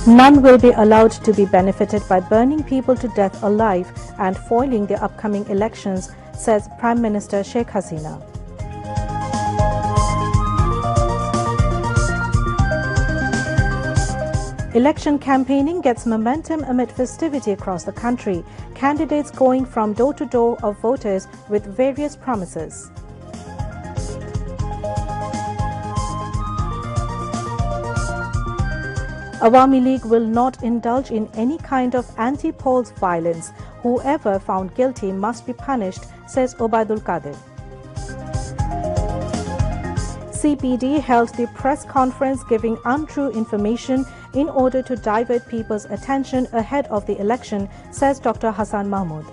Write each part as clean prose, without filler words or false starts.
None will be allowed to be benefited by burning people to death alive and foiling the upcoming elections, says Prime Minister Sheikh Hasina. Election campaigning gets momentum amid festivity across the country, candidates going from door to door of voters with various promises. Awami League will not indulge in any kind of anti-polls violence. Whoever found guilty must be punished, says Obaidul Qadir. CPD held the press conference giving untrue information in order to divert people's attention ahead of the election, says Dr. Hassan Mahmood.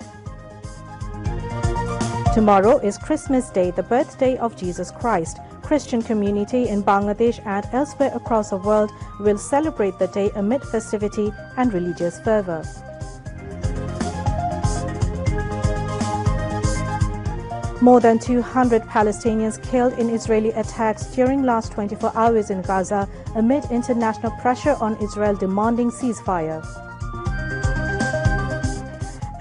Tomorrow is Christmas Day, the birthday of Jesus Christ. Christian community in Bangladesh and elsewhere across the world will celebrate the day amid festivity and religious fervor. More than 200 Palestinians killed in Israeli attacks during last 24 hours in Gaza amid international pressure on Israel demanding ceasefire.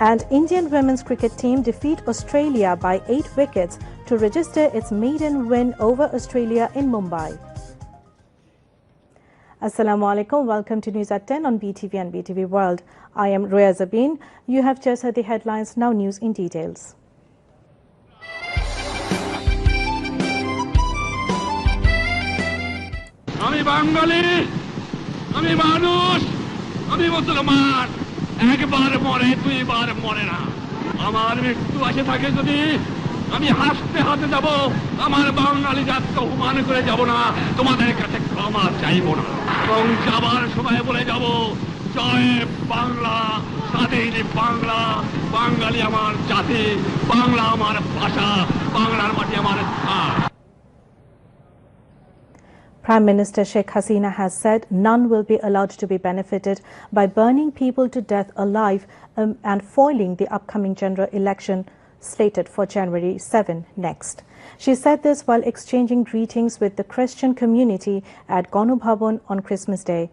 And Indian women's cricket team defeat Australia by 8 wickets to register its maiden win over Australia in Mumbai. Assalamu alaikum. Welcome to News at 10 on BTV and BTV World. I am Roya Zabin. You have just heard the headlines, now news in details. আমি বাঙালি, আমি মানুষ, আমি মুসলমান, একবার মরে দুইবার মরে না। আমার মৃত্যু আসে থাকে যদি আমি হাসতে হাতে যাব, আমার বাঙালি জাতকে অপমান করে যাব না, তোমাদের কাছে ক্ষমা চাইব না। এবং যাবার সময় বলে যাব, জয় বাংলা, স্বাধীন বাংলা, বাঙালি আমার জাতি, বাংলা আমার ভাষা, বাংলার মাটি আমার ধান। Prime Minister Sheikh Hasina has said none will be allowed to be benefited by burning people to death alive and foiling the upcoming general election slated for January 7 next. She said this while exchanging greetings with the Christian community at Ganu Bhavan on Christmas Day.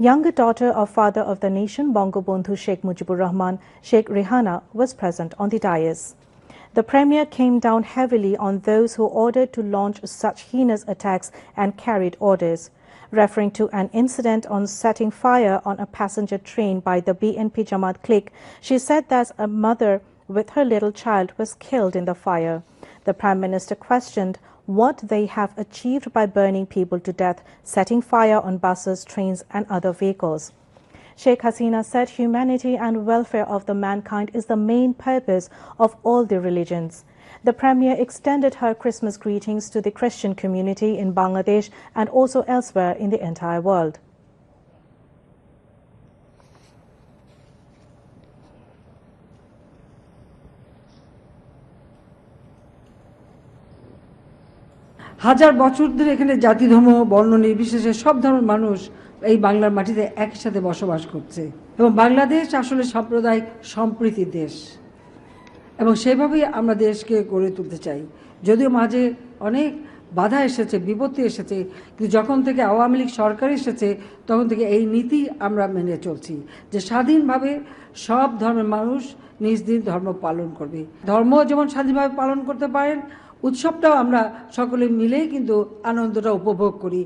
Younger daughter of father of the nation, Bangabandhu Sheikh Mujibur Rahman, Sheikh Rehana, was present on the dais. The Premier came down heavily on those who ordered to launch such heinous attacks and carried orders. Referring to an incident on setting fire on a passenger train by the BNP Jamaat clique, she said that a mother with her little child was killed in the fire. The Prime Minister questioned what they have achieved by burning people to death, setting fire on buses, trains and other vehicles. Sheikh Hasina said humanity and welfare of the mankind is the main purpose of all the religions. The Premier extended her Christmas greetings to the Christian community in Bangladesh and also elsewhere in the entire world. হাজার বছর ধরে এখানে জাতি ধর্ম বর্ণ নির্বিশেষে সব ধর্মের মানুষ এই বাংলার মাটিতে একসাথে বসবাস করছে এবং বাংলাদেশ আসলে সাম্প্রদায়িক সম্প্রীতির দেশ এবং সেভাবেই আমরা দেশকে গড়ে তুলতে চাই। যদিও মাঝে অনেক বাধা এসেছে, বিপত্তি এসেছে, কিন্তু যখন থেকে আওয়ামী লীগ সরকার এসেছে তখন থেকে এই নীতি আমরা মেনে চলছি যে স্বাধীনভাবে সব ধর্মের মানুষ নিজ নিজ ধর্ম পালন করবে। ধর্ম যেমন স্বাধীনভাবে পালন করতে পারেন, উৎসবটাও আমরা সকলে মিলেই কিন্তু আনন্দটা উপভোগ করি।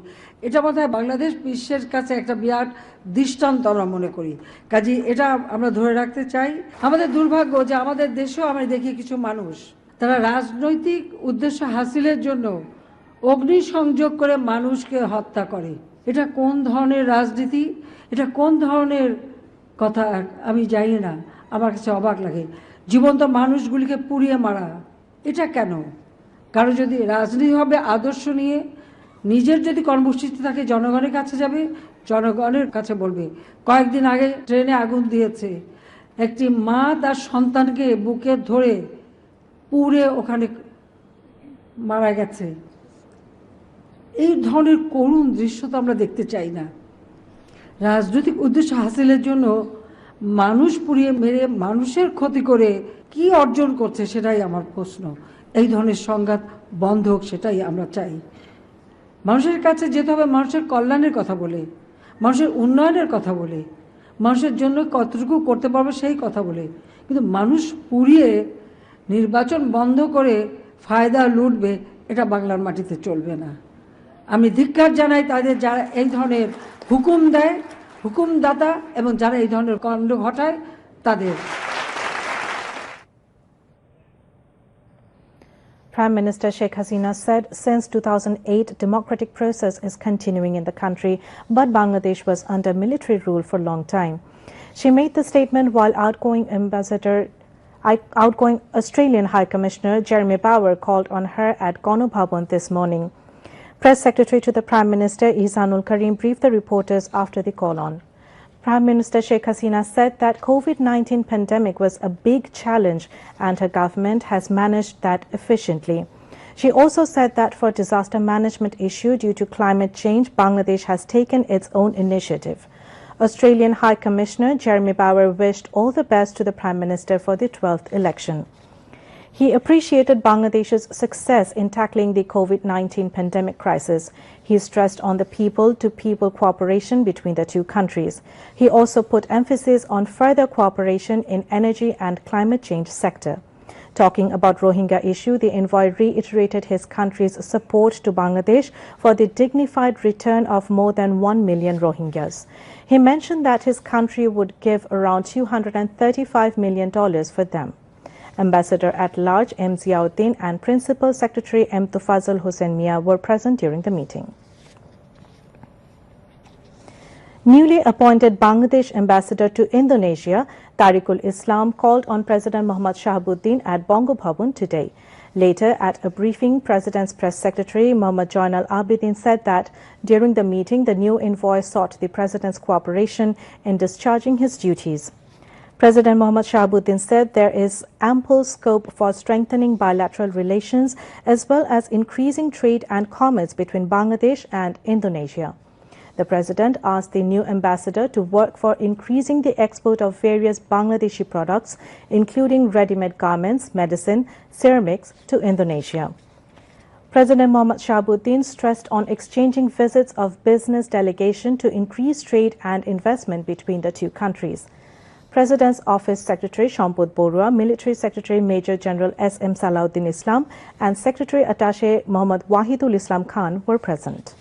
এটা বোধহয় বাংলাদেশ বিশ্বের কাছে একটা বিরাট দৃষ্টান্ত আমরা মনে করি, কাজে এটা আমরা ধরে রাখতে চাই। আমাদের দুর্ভাগ্য যে আমাদের দেশেও আমরা দেখি কিছু মানুষ তারা রাজনৈতিক উদ্দেশ্য হাসিলের জন্য অগ্নিসংযোগ করে মানুষকে হত্যা করে। এটা কোন ধরনের রাজনীতি, এটা কোন ধরনের কথা আমি জানি না, আমার কাছে অবাক লাগে। জীবন্ত মানুষগুলিকে পুড়িয়ে মারা, এটা কেন? কারো যদি রাজনীতি হবে আদর্শ নিয়ে, নিজের যদি কর্মসূচি থাকে জনগণের কাছে যাবে, জনগণের কাছে বলবে। কয়েকদিন আগে ট্রেনে আগুন দিয়েছে, একটি মা তার সন্তানকে বুকে ধরে পুড়ে ওখানে মারা গেছে। এই ধরনের করুণ দৃশ্য তো আমরা দেখতে চাই না। রাজনৈতিক উদ্দেশ্য হাসিলের জন্য মানুষ পুড়িয়ে মেরে মানুষের ক্ষতি করে কি অর্জন করছে সেটাই আমার প্রশ্ন। এই ধরনের সংঘাত বন্ধ হোক, সেটাই আমরা চাই। মানুষের কাছে যেতে হবে মানুষের কল্যাণের কথা বলে। মানুষের উন্নয়নের কথা বলি, মানুষের জন্য কতটুকু করতে পারবো সেই কথা বলি, কিন্তু মানুষ পুড়িয়ে নির্বাচন বন্ধ করে ফায়দা লুটবে, এটা বাংলার মাটিতে চলবে না। আমি ধিক্কার জানাই তাদের যারা এই ধরনের হুকুম দেয়, হুকুমদাতা এবং যারা এই ধরনের কাণ্ড ঘটায় তাদের। Prime Minister Sheikh Hasina said since 2008, democratic process is continuing in the country, but Bangladesh was under military rule for a long time. She made the statement while outgoing Australian High Commissioner Jeremy Bower called on her at Gonu Bhavan this morning. Press Secretary to the Prime Minister Ihsanul Karim briefed the reporters after the call-on. Prime Minister Sheikh Hasina said that COVID-19 pandemic was a big challenge and her government has managed that efficiently. She also said that for disaster management issue due to climate change, Bangladesh has taken its own initiative. Australian High Commissioner Jeremy Bower wished all the best to the Prime Minister for the 12th election. He appreciated Bangladesh's success in tackling the COVID-19 pandemic crisis. He stressed on the people-to-people cooperation between the two countries. He also put emphasis on further cooperation in energy and climate change sector. Talking about Rohingya issue, the envoy reiterated his country's support to Bangladesh for the dignified return of more than 1 million Rohingyas. He mentioned that his country would give around $235 million for them. Ambassador-at-Large M. Ziauddin and Principal Secretary M. Tufazal Hussain Mia were present during the meeting. Newly appointed Bangladesh ambassador to Indonesia, Tariqul Islam, called on President Mohammad Shahabuddin at Bongo Bhavan today. Later, at a briefing, President's press secretary Mohammad Joinal Abidin said that during the meeting, the new envoy sought the President's cooperation in discharging his duties. President Mohammad Shahabuddin said there is ample scope for strengthening bilateral relations as well as increasing trade and commerce between Bangladesh and Indonesia. The President asked the new ambassador to work for increasing the export of various Bangladeshi products, including ready-made garments, medicine, ceramics, to Indonesia. President Mohammad Shahabuddin stressed on exchanging visits of business delegation to increase trade and investment between the two countries. President's Office Secretary Shamput Borua, Military Secretary Major General S.M. Salauddin Islam and Secretary Attaché Mohammad Wahidul Islam Khan were present.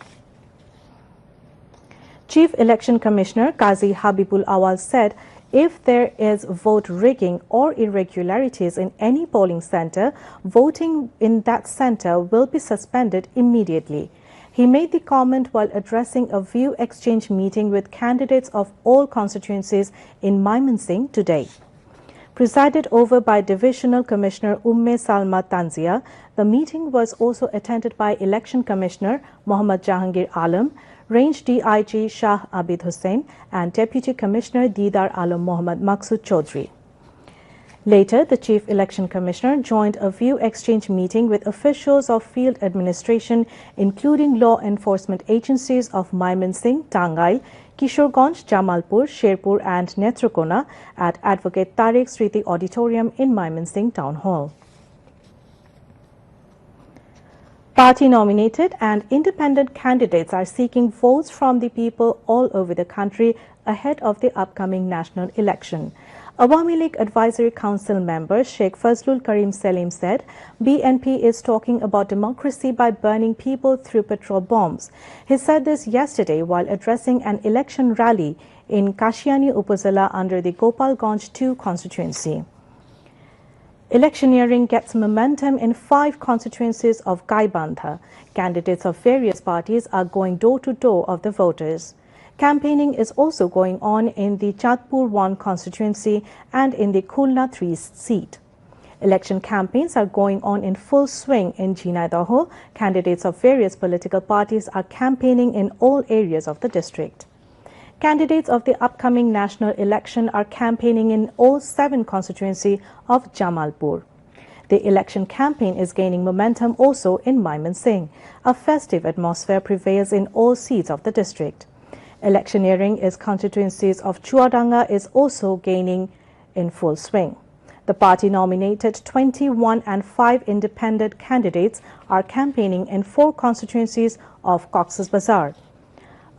Chief Election Commissioner Qazi Habibul Awal said if there is vote rigging or irregularities in any polling center, voting in that center will be suspended immediately. He made the comment while addressing a view exchange meeting with candidates of all constituencies in Mymensingh today. Presided over by Divisional Commissioner Umme Salma Tanzia, the meeting was also attended by Election Commissioner Mohammad Jahangir Alam, Range DIG Shah Abid Hussain and Deputy Commissioner Didar Alam Mohammad Maksud Chaudhry. Later, the Chief Election Commissioner joined a view exchange meeting with officials of field administration, including law enforcement agencies of Mymensingh, Tangail, Kishorganj, Jamalpur, Sherpur and Netrakona at Advocate Tariq Sriti Auditorium in Mymensingh Town Hall. Party-nominated and independent candidates are seeking votes from the people all over the country ahead of the upcoming national election. Awami League Advisory Council member Sheikh Fazlul Karim Selim said BNP is talking about democracy by burning people through petrol bombs. He said this yesterday while addressing an election rally in Kashiani Upazila under the Gopalganj 2 constituency. Electioneering gets momentum in 5 constituencies of Gaibandha. Candidates of various parties are going door-to-door of the voters. Campaigning is also going on in the Chatpur 1 constituency and in the Khulna 3 seat. Election campaigns are going on in full swing in Jhinaidaho. Candidates of various political parties are campaigning in all areas of the district. Candidates of the upcoming national election are campaigning in all 7 constituencies of Jamalpur. The election campaign is gaining momentum also in Mymensingh. A festive atmosphere prevails in all seats of the district. Electioneering in constituencies of Chuadanga is also gaining in full swing. The party nominated 21 and 5 independent candidates are campaigning in 4 constituencies of Cox's Bazar.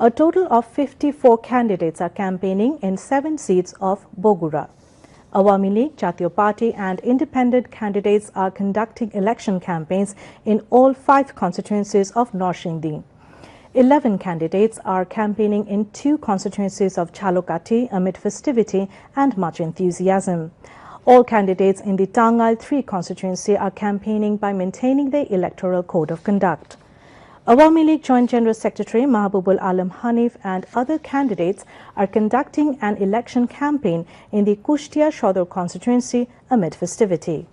A total of 54 candidates are campaigning in 7 seats of Bogura. Awami League, Jatiyo Party and independent candidates are conducting election campaigns in all 5 constituencies of Norsindin. 11 candidates are campaigning in 2 constituencies of Chalokati amid festivity and much enthusiasm. All candidates in the Tangal 3 constituency are campaigning by maintaining the electoral code of conduct. Awami League Joint General Secretary Mahbubul Alam Hanif and other candidates are conducting an election campaign in the Kushtia Shodor constituency amid festivity.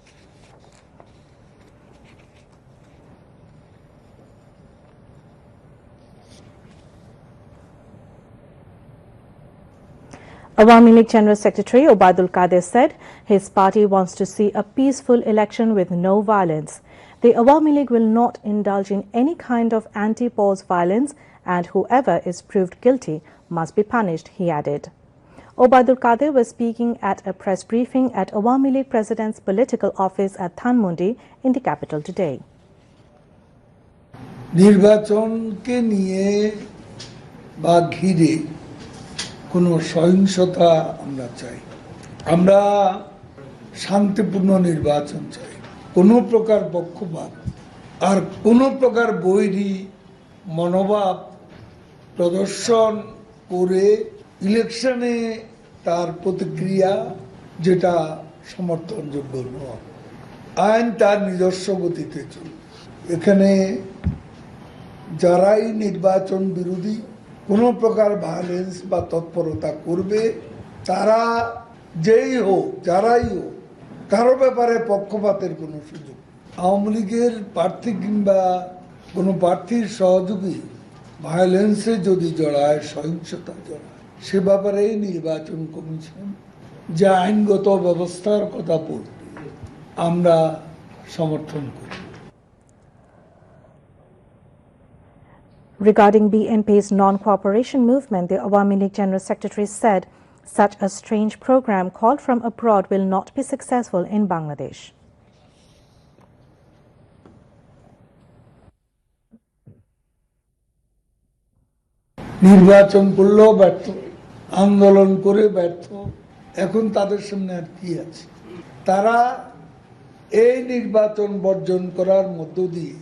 Awami League General Secretary Obaidul Qadir said his party wants to see a peaceful election with no violence. The Awami League will not indulge in any kind of anti-Poles violence and whoever is proved guilty must be punished, he added. Obaidul Qadir was speaking at a press briefing at Awami League President's political office at Thanmundi in the capital today. নির্বাচনকে নিয়ে বা ঘিরে কোনো সহিংসতা আমরা চাই, আমরা শান্তিপূর্ণ নির্বাচন চাই। কোনো প্রকার পক্ষপাত আর কোনো প্রকার বৈরী মনোভাব প্রদর্শন করে ইলেকশনে তার প্রতিক্রিয়া যেটা সমর্থনযোগ্য নয়। আইন তার নিজস্ব গতিতে চলবে। এখানে যারাই নির্বাচন বিরোধী কোনো প্রকার ভায়োলেন্স বা তৎপরতা করবে তারা যেই হোক যারাই হোক কারো ব্যাপারে পক্ষপাতের কোনো সুযোগ। আওয়ামী লীগের প্রার্থী কিংবা কোনো প্রার্থীর সহযোগী ভায়োলেন্সে যদি জড়ায় সহিংসতা জড়ায় সে ব্যাপারে নির্বাচন কমিশন যে আইনগত ব্যবস্থার কথা বলবে আমরা সমর্থন করি। Regarding BNP's non-cooperation movement, the Awami League General Secretary said such a strange program called from abroad will not be successful in Bangladesh. নির্বাচন করলেও ব্যর্থ, আন্দোলন করে ব্যর্থ, এখন তাদের সামনে আর কি আছে? তারা এই নির্বাচন বর্জন করার মধ্য দিয়ে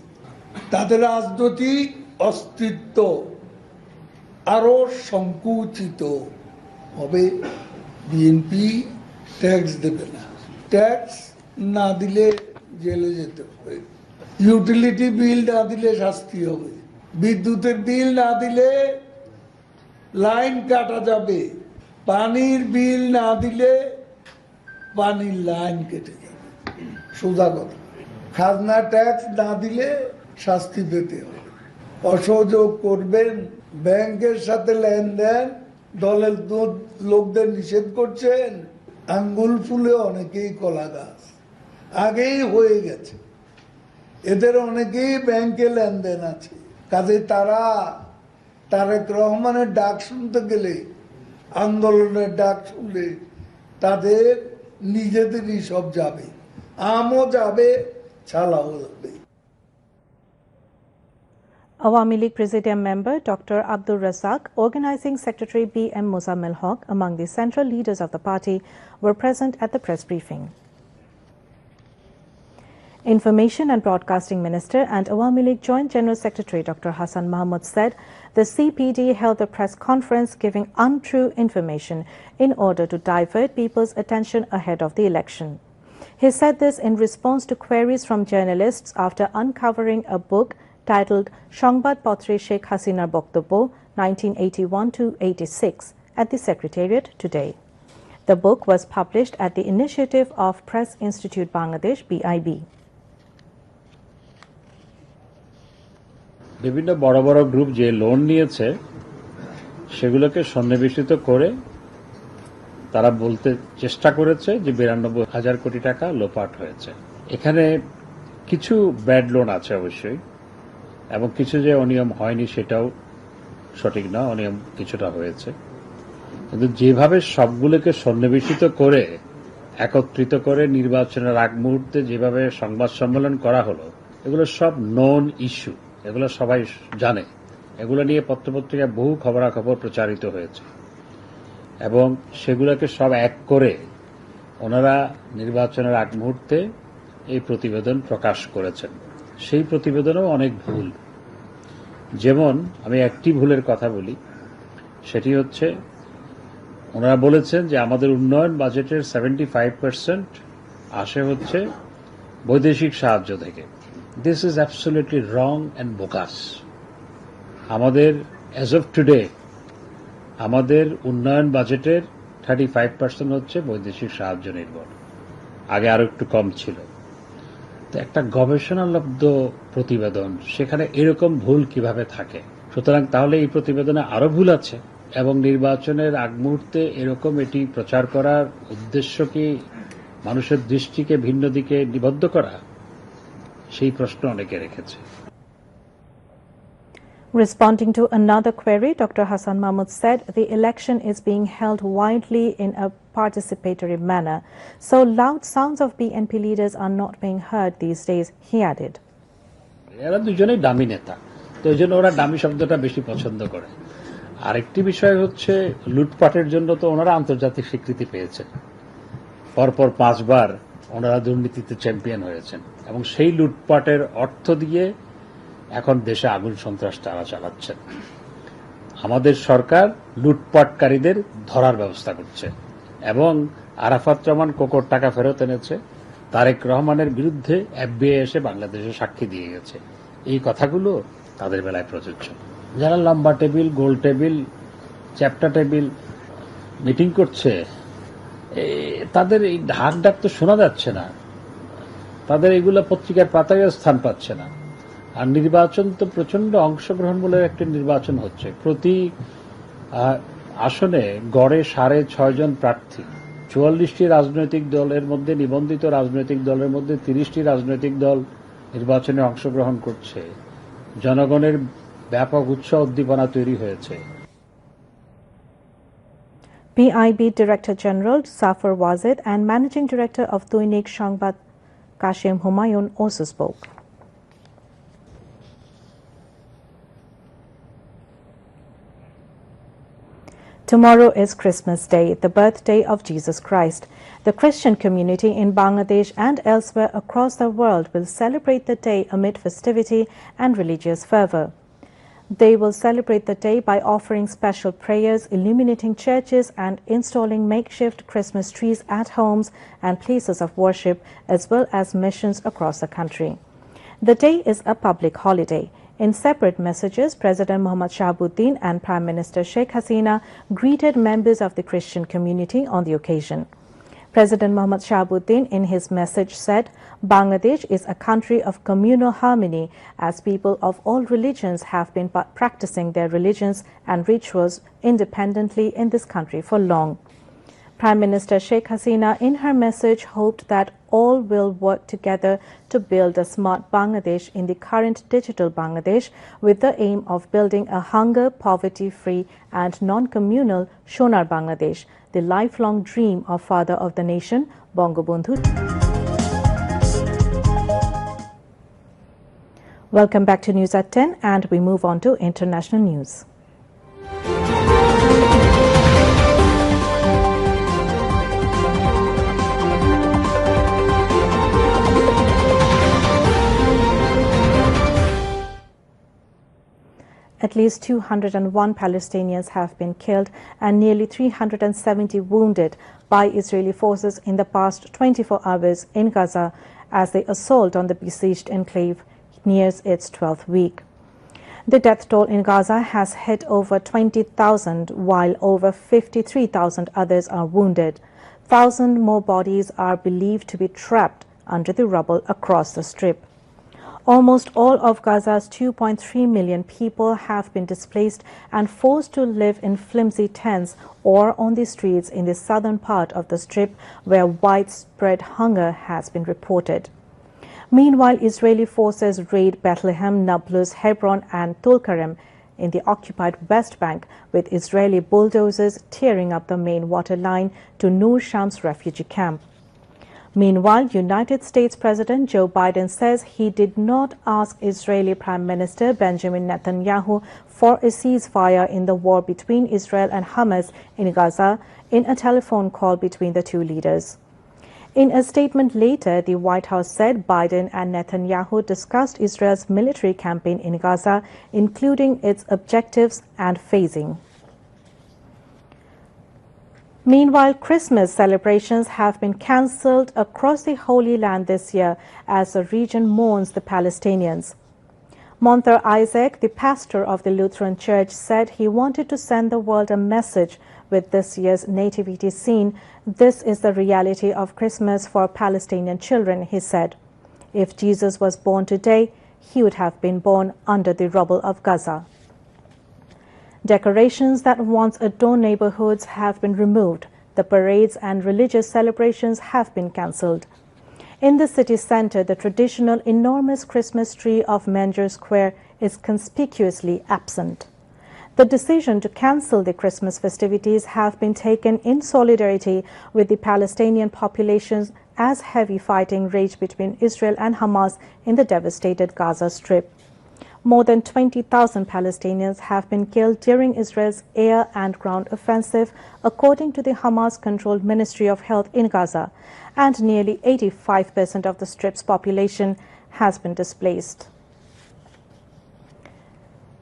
তাদের রাজনৈতিক অস্তিত্ব আরো সংকুচিত হবে। বিএনপি ট্যাক্স দেবে না, ট্যাক্স না দিলে জেলে যেতে হবে, ইউটিলিটি বিল না দিলে শাস্তি হবে, বিদ্যুতের বিল না দিলে লাইন কাটা যাবে, পানির বিল না দিলে পানির লাইন কেটে যাবে। সোজা কথা, খাজনা ট্যাক্স না দিলে শাস্তি পেতে হবে। অসহযোগ করবেন, ব্যাংকের সাথে লেনদেন দলের লোকদের নিষেধ করছেন। আঙ্গুল ফুলে অনেকেই কলা গাছ, আগেই হয়ে গেছে, এদের অনেকেই ব্যাংকে লেনদেন আছে। কাজে তারা তারেক রহমানের ডাক শুনতে গেলে, আন্দোলনের ডাক শুনলে তাদের নিজেদেরই সব যাবে, আমও যাবে, ছালাও যাবে। Awami League Presidium member Dr. Abdul Razak, Organizing Secretary B.M. Muzammil Haq, among the central leaders of the party, were present at the press briefing. Information and Broadcasting Minister and Awami League Joint General Secretary Dr. Hassan Mahmud said the CPD held a press conference giving untrue information in order to divert people's attention ahead of the election. He said this in response to queries from journalists after uncovering a book titled Shongbad Potre Sheikh Hasinar Boktobbo 1981-86 at the Secretariat today. The book was published at the initiative of Press Institute Bangladesh BIB. বিভিন্ন বড় বড় group যে loan নিয়েছে সেগুলোকে সন্নিবেশিত করে তারা বলতে চেষ্টা করেছে যে 92,000 কোটি টাকা লোপাট হয়েছে। এখানে কিছু ব্যাড লোন আছে অবশ্যই, এবং কিছু যে অনিয়ম হয়নি সেটাও সঠিক না, অনিয়ম কিছুটা হয়েছে। কিন্তু যেভাবে সবগুলোকে সন্নিবেশিত করে একত্রিত করে নির্বাচনের আগ মুহূর্তে যেভাবে সংবাদ সম্মেলন করা হলো, এগুলো সব নন ইস্যু, এগুলো সবাই জানে। এগুলো নিয়ে পত্রপত্রিকায় বহু খবরাখবর প্রচারিত হয়েছে এবং সেগুলোকে সব এক করে ওনারা নির্বাচনের আগ মুহূর্তে এই প্রতিবেদন প্রকাশ করেছেন। সেই প্রতিবেদনেও অনেক ভুল। যেমন আমি একটি ভুলের কথা বলি, সেটি হচ্ছে ওনারা বলেছেন যে আমাদের উন্নয়ন বাজেটের 75% আসে হচ্ছে বৈদেশিক সাহায্য থেকে। This is absolutely wrong and bogus. আমাদের অ্যাজ অফ টুডে আমাদের উন্নয়ন বাজেটের 35% হচ্ছে বৈদেশিক সাহায্য নির্ভর, আগে আরো একটু কম ছিল। তো একটা গবেষণালব্ধ প্রতিবেদন, সেখানে এরকম ভুল কিভাবে থাকে? সুতরাং তাহলে এই প্রতিবেদনে আরো ভুল আছে এবং নির্বাচনের আগ মুহূর্তে এরকম এটি প্রচার করার উদ্দেশ্য কি মানুষের দৃষ্টিকে ভিন্ন দিকে নিবদ্ধ করা? সেই প্রশ্ন অনেকে রেখেছে। Responding to another query, Dr. Hassan Mahmood said the election is being held widely in a participatory manner, so loud sounds of BNP leaders are not being heard these days, he added. এরা দুজনেই দামি নেতা, তো এই জন্য ওরা দামি শব্দটা বেশি পছন্দ করে। আরেকটি বিষয় হচ্ছে লুটপাটের জন্য তো ওনারা আন্তর্জাতিক স্বীকৃতি পেয়েছেন। পরপর 5 বার ওনারা দুর্নীতিতে চ্যাম্পিয়ন হয়েছেন এবং সেই লুটপাটের অর্থ দিয়ে এখন দেশে আগুন সন্ত্রাস তারা চালাচ্ছেন। আমাদের সরকার লুটপাটকারীদের ধরার ব্যবস্থা করছে এবং আরাফাত রহমান কোকর টাকা ফেরত এনেছে, তারেক রহমানের বিরুদ্ধে FBI এসে বাংলাদেশে সাক্ষী দিয়ে গেছে। এই কথাগুলো তাদের বেলায় প্রযোজ্য। যারা লম্বা টেবিল, গোল টেবিল, চ্যাপ্টার টেবিল মিটিং করছে, তাদের এই ঢাক ডাক তো শোনা যাচ্ছে না, তাদের এগুলো পত্রিকার পাতায় স্থান পাচ্ছে না। আর নির্বাচন তো প্রচন্ড অংশগ্রহণমূলক একটি নির্বাচন হচ্ছে। প্রতি আসনে গড়ে 6.5 জন প্রার্থী। 44টি রাজনৈতিক দলের মধ্যে, নিবন্ধিত রাজনৈতিক দলের মধ্যে 30টি রাজনৈতিক দল নির্বাচনে অংশগ্রহণ করছে। জনগণের ব্যাপক উৎসাহ উদ্দীপনা তৈরি হয়েছে। PIB Director General Safar Wazid and Managing Director of Dainik Sangbad Kashim Humayun also spoke. Tomorrow is Christmas Day, the birthday of Jesus Christ. The Christian community in Bangladesh and elsewhere across the world will celebrate the day amid festivity and religious fervor. They will celebrate the day by offering special prayers, illuminating churches and installing makeshift Christmas trees at homes and places of worship, as well as missions across the country. The day is a public holiday. In separate messages, President Mohammad Shahabuddin and Prime Minister Sheikh Hasina greeted members of the Christian community on the occasion. President Mohammad Shahabuddin in his message said, Bangladesh is a country of communal harmony as people of all religions have been practicing their religions and rituals independently in this country for long. Prime Minister Sheikh Hasina in her message hoped that all will work together to build a smart Bangladesh in the current digital Bangladesh with the aim of building a hunger, poverty-free and non-communal Sonar Bangladesh, the lifelong dream of father of the nation, Bangabandhu. Welcome back to News at 10 and we move on to international news. At least 201 Palestinians have been killed and nearly 370 wounded by Israeli forces in the past 24 hours in Gaza as the assault on the besieged enclave nears its 12th week. The death toll in Gaza has hit over 20,000 while over 53,000 others are wounded. 1,000 more bodies are believed to be trapped under the rubble across the strip. Almost all of Gaza's 2.3 million people have been displaced and forced to live in flimsy tents or on the streets in the southern part of the strip where widespread hunger has been reported. Meanwhile, Israeli forces raid Bethlehem, Nablus, Hebron and Tulkarem in the occupied West Bank with Israeli bulldozers tearing up the main water line to Nur Shams refugee camp. Meanwhile, United States President Joe Biden says he did not ask Israeli Prime Minister Benjamin Netanyahu for a ceasefire in the war between Israel and Hamas in Gaza in a telephone call between the two leaders. In a statement later, the White House said Biden and Netanyahu discussed Israel's military campaign in Gaza, including its objectives and phasing. Meanwhile, Christmas celebrations have been cancelled across the Holy Land this year as the region mourns the Palestinians. Monther Isaac, the pastor of the Lutheran Church, said he wanted to send the world a message with this year's nativity scene. This is the reality of Christmas for Palestinian children, he said. If Jesus was born today, he would have been born under the rubble of Gaza. Decorations that once adorned neighborhoods have been removed. The parades and religious celebrations have been cancelled. In the city center, the traditional enormous Christmas tree of Manger Square is conspicuously absent. The decision to cancel the Christmas festivities have been taken in solidarity with the Palestinian populations as heavy fighting raged between Israel and Hamas in the devastated Gaza Strip. More than 20,000 Palestinians have been killed during Israel's air and ground offensive, according to the Hamas-controlled Ministry of Health in Gaza, and nearly 85% of the Strip's population has been displaced.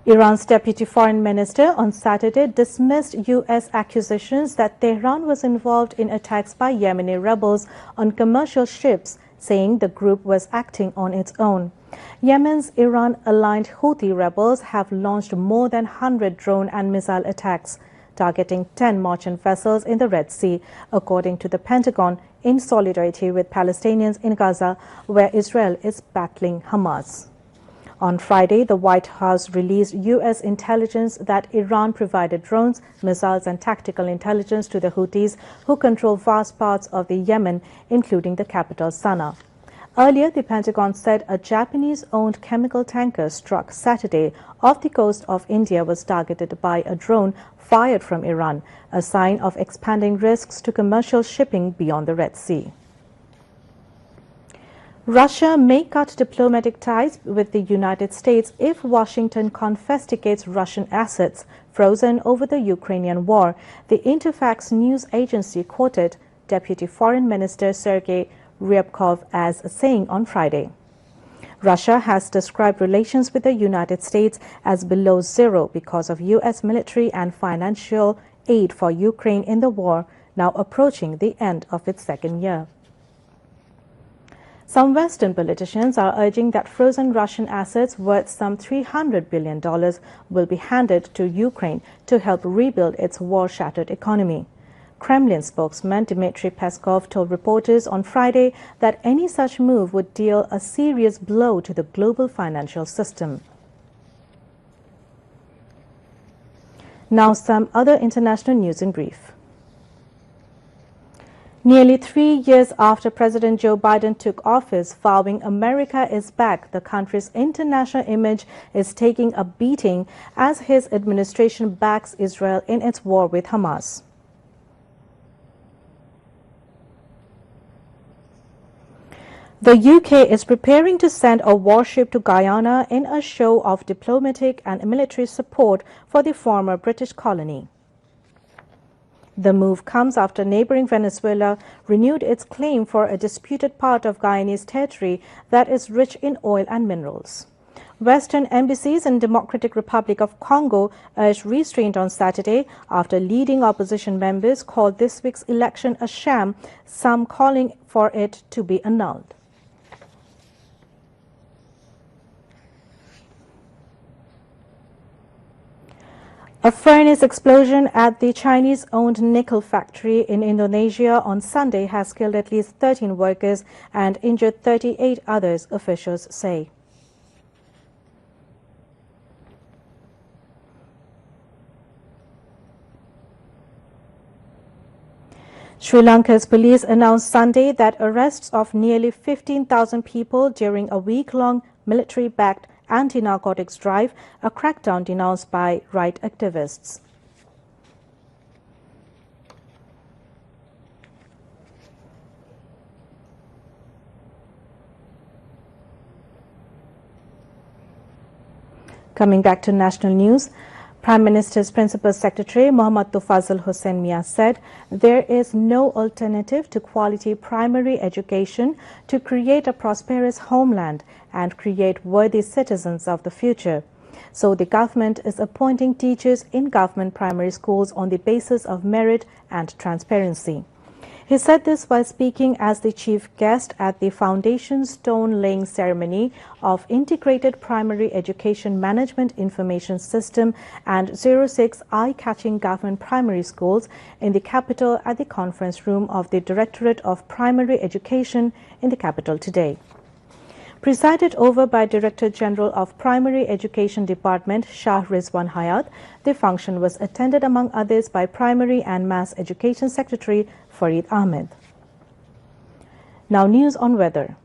Iran's deputy foreign minister on Saturday dismissed U.S. accusations that Tehran was involved in attacks by Yemeni rebels on commercial ships, saying the group was acting on its own. Yemen's Iran-aligned Houthi rebels have launched more than 100 drone and missile attacks, targeting 10 merchant vessels in the Red Sea, according to the Pentagon, in solidarity with Palestinians in Gaza, where Israel is battling Hamas. On Friday, the White House released U.S. intelligence that Iran provided drones, missiles and tactical intelligence to the Houthis, who control vast parts of the Yemen, including the capital Sana'a. Earlier, the Pentagon said a Japanese-owned chemical tanker struck Saturday off the coast of India was targeted by a drone fired from Iran, a sign of expanding risks to commercial shipping beyond the Red Sea. Russia may cut diplomatic ties with the United States if Washington confiscates Russian assets frozen over the Ukrainian war, the Interfax news agency quoted Deputy Foreign Minister Sergei Ryabkov as saying on Friday. Russia has described relations with the United States as below zero because of U.S. military and financial aid for Ukraine in the war, now approaching the end of its second year. Some Western politicians are urging that frozen Russian assets worth some $300 billion will be handed to Ukraine to help rebuild its war-shattered economy. Kremlin spokesman Dmitry Peskov told reporters on Friday that any such move would deal a serious blow to the global financial system. Now some other international news in brief. Nearly 3 years after President Joe Biden took office, vowing America is back, the country's international image is taking a beating as his administration backs Israel in its war with Hamas. The UK is preparing to send a warship to Guyana in a show of diplomatic and military support for the former British colony. The move comes after neighboring Venezuela renewed its claim for a disputed part of Guyanese territory that is rich in oil and minerals. Western embassies in Democratic Republic of Congo urged restraint on Saturday after leading opposition members called this week's election a sham, some calling for it to be annulled. A furnace explosion at the Chinese-owned nickel factory in Indonesia on Sunday has killed at least 13 workers and injured 38 others, officials say. Sri Lanka's police announced Sunday that arrests of nearly 15,000 people during a week-long military-backed anti-narcotics drive, a crackdown denounced by right activists. Coming back to national news, Prime Minister's Principal Secretary Mohammad Tofazul Hussain Mia said there is no alternative to quality primary education to create a prosperous homeland and create worthy citizens of the future. So the government is appointing teachers in government primary schools on the basis of merit and transparency. He said this while speaking as the chief guest at the foundation stone laying ceremony of Integrated Primary Education Management Information System and 06 eye-catching government primary schools in the capital at the conference room of the Directorate of Primary Education in the capital today. Presided over by Director General of Primary Education Department Shah Rizwan Hayat, the function was attended among others by Primary and Mass Education Secretary Farid Ahmed. Now news on weather.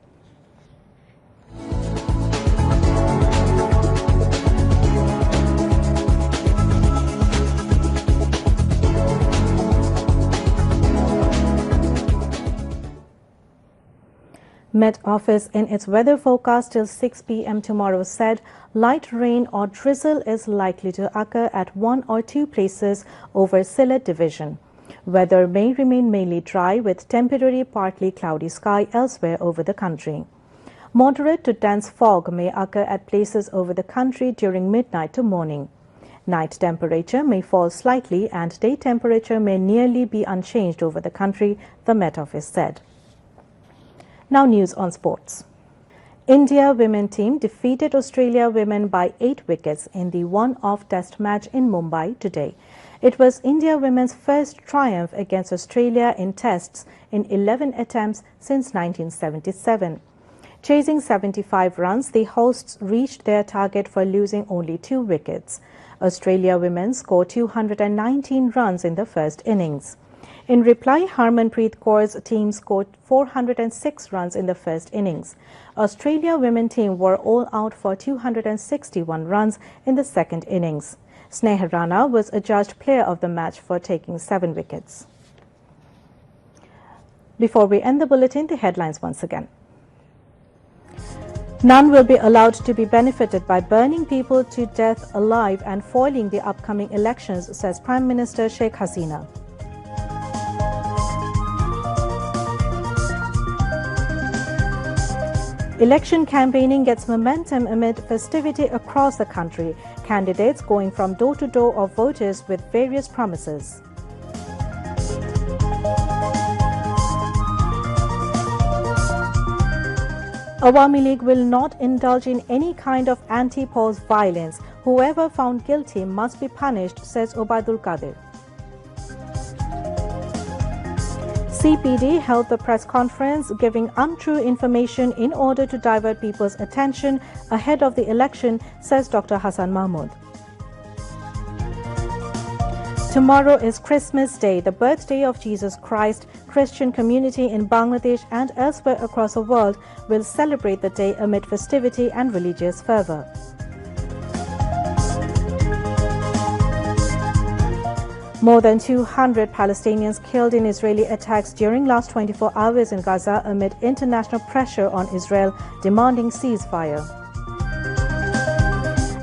Met Office in its weather forecast till 6 p.m. tomorrow said light rain or drizzle is likely to occur at one or two places over Sylhet division. Weather may remain mainly dry with temporary partly cloudy sky elsewhere over the country. Moderate to dense fog may occur at places over the country during midnight to morning. Night temperature may fall slightly and day temperature may nearly be unchanged over the country, the Met Office said. Now news on sports. India women team defeated Australia women by 8 wickets in the one-off test match in Mumbai today. It was India women's first triumph against Australia in tests in 11 attempts since 1977. Chasing 75 runs, the hosts reached their target for losing only 2 wickets. Australia women scored 219 runs in the first innings. In reply, Harmanpreet Kaur's team scored 406 runs in the first innings. Australia women team were all out for 261 runs in the second innings. Sneha Rana was adjudged player of the match for taking 7 wickets. Before we end the bulletin, the headlines once again. None will be allowed to be benefited by burning people to death alive and foiling the upcoming elections, says Prime Minister Sheikh Hasina. Election campaigning gets momentum amid festivity across the country, candidates going from door to door of voters with various promises. Awami League will not indulge in any kind of anti-Pause violence. Whoever found guilty must be punished, says Obaidul Qadir. CPD held the press conference giving untrue information in order to divert people's attention ahead of the election, says Dr. Hassan Mahmood. Tomorrow is Christmas Day, the birthday of Jesus Christ. Christian community in Bangladesh and elsewhere across the world will celebrate the day amid festivity and religious fervor. More than 200 Palestinians killed in Israeli attacks during last 24 hours in Gaza amid international pressure on Israel demanding ceasefire.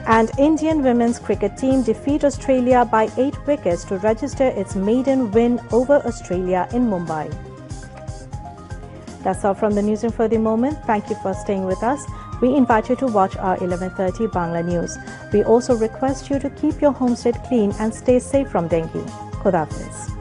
And Indian women's cricket team defeat Australia by 8 wickets to register its maiden win over Australia in Mumbai. That's all from the newsroom for the moment. Thank you for staying with us. We invite you to watch our 11:30 Bangla News. We also request you to keep your homestead clean and stay safe from dengue. Khuda Hafiz.